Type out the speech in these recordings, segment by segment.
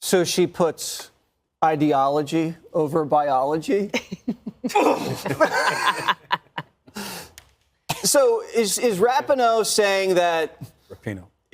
So she puts ideology over biology? So is Rapinoe saying that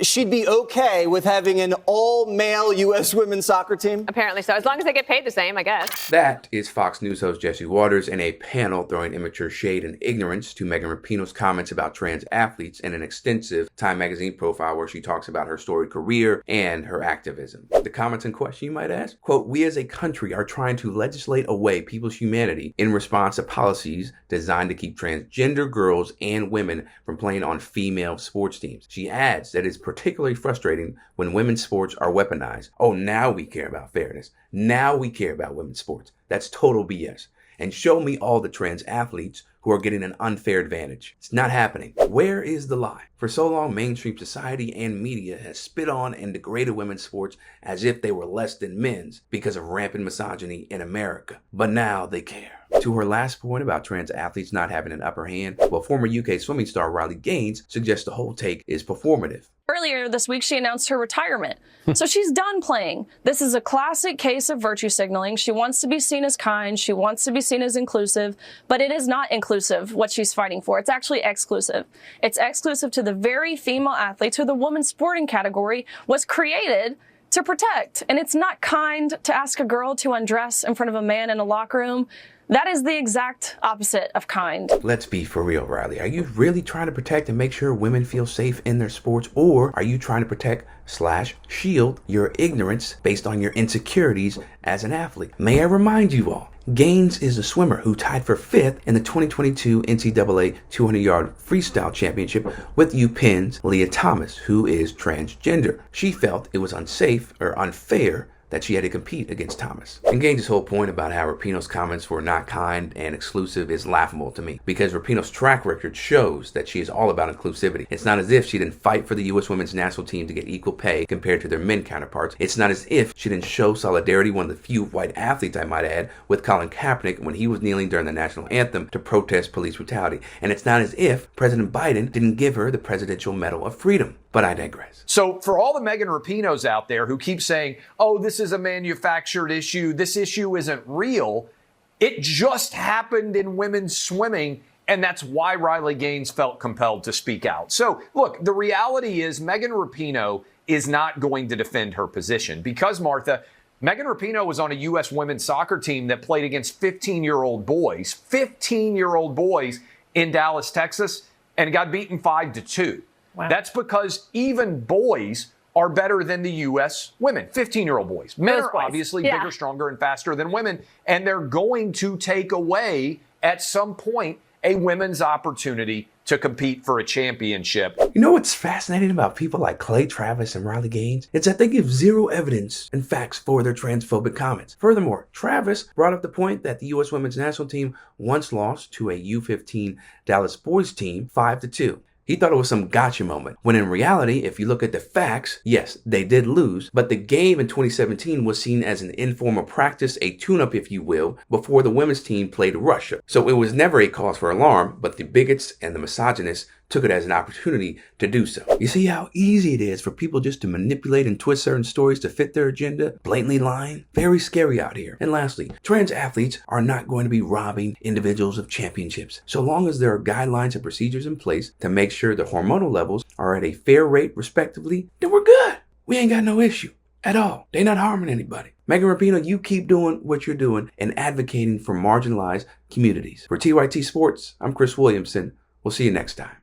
she'd be okay with having an all-male U.S. women's soccer team? Apparently so, as long as they get paid the same, I guess. That is Fox News host Jesse Waters in a panel throwing immature shade and ignorance to Megan Rapinoe's comments about trans athletes in an extensive Time magazine profile where she talks about her storied career and her activism. The comments in question, you might ask, quote, "We as a country are trying to legislate away people's humanity in response to policies designed to keep transgender girls and women from playing on female sports teams." She adds that it's particularly frustrating when women's sports are weaponized. Oh, now we care about fairness. Now we care about women's sports. That's total BS. And show me all the trans athletes who are getting an unfair advantage. It's not happening. Where is the lie? For so long, mainstream society and media has spit on and degraded women's sports as if they were less than men's because of rampant misogyny in America. But now they care. To her last point about trans athletes not having an upper hand, well, former UK swimming star Riley Gaines suggests the whole take is performative. Earlier this week, she announced her retirement. So she's done playing. This is a classic case of virtue signaling. She wants to be seen as kind. She wants to be seen as inclusive, but it is not inclusive, what she's fighting for. It's actually exclusive. It's exclusive to the very female athletes who the women's sporting category was created to protect. And it's not kind to ask a girl to undress in front of a man in a locker room. That is the exact opposite of kind. Let's be for real, Riley. Are you really trying to protect and make sure women feel safe in their sports? Or are you trying to protect/shield your ignorance based on your insecurities as an athlete? May I remind you all, Gaines is a swimmer who tied for 5th in the 2022 NCAA 200-yard freestyle championship with UPenn's Leah Thomas, who is transgender. She felt it was unsafe or unfair that she had to compete against Thomas. And Gaines' whole point about how Rapinoe's comments were not kind and exclusive is laughable to me, because Rapinoe's track record shows that she is all about inclusivity. It's not as if she didn't fight for the U.S. women's national team to get equal pay compared to their men counterparts. It's not as if she didn't show solidarity, one of the few white athletes, I might add, with Colin Kaepernick when he was kneeling during the national anthem to protest police brutality. And it's not as if President Biden didn't give her the Presidential Medal of Freedom. But I digress. So for all the Megan Rapinoes out there who keep saying, oh, this is a manufactured issue, this issue isn't real, it just happened in women's swimming, and that's why Riley Gaines felt compelled to speak out. So look, the reality is Megan Rapinoe is not going to defend her position because, Martha, Megan Rapinoe was on a U.S. women's soccer team that played against 15-year-old boys, in Dallas, Texas, and got beaten 5-2. Wow. That's because even boys are better than the U.S. women, 15-year-old boys. Men are obviously bigger, stronger, and faster than women, and they're going to take away, at some point, a women's opportunity to compete for a championship. You know what's fascinating about people like Clay Travis and Riley Gaines? It's that they give zero evidence and facts for their transphobic comments. Furthermore, Travis brought up the point that the U.S. women's national team once lost to a U15 Dallas boys team 5-2. He thought it was some gotcha moment, when in reality, if you look at the facts, yes, they did lose, but the game in 2017 was seen as an informal practice, a tune-up if you will, before the women's team played Russia. So it was never a cause for alarm, but the bigots and the misogynists took it as an opportunity to do so. You see how easy it is for people just to manipulate and twist certain stories to fit their agenda, blatantly lying? Very scary out here. And lastly, trans athletes are not going to be robbing individuals of championships. So long as there are guidelines and procedures in place to make sure the hormonal levels are at a fair rate respectively, then we're good. We ain't got no issue at all. They not harming anybody. Megan Rapinoe, you keep doing what you're doing and advocating for marginalized communities. For TYT Sports, I'm Chris Williamson. We'll see you next time.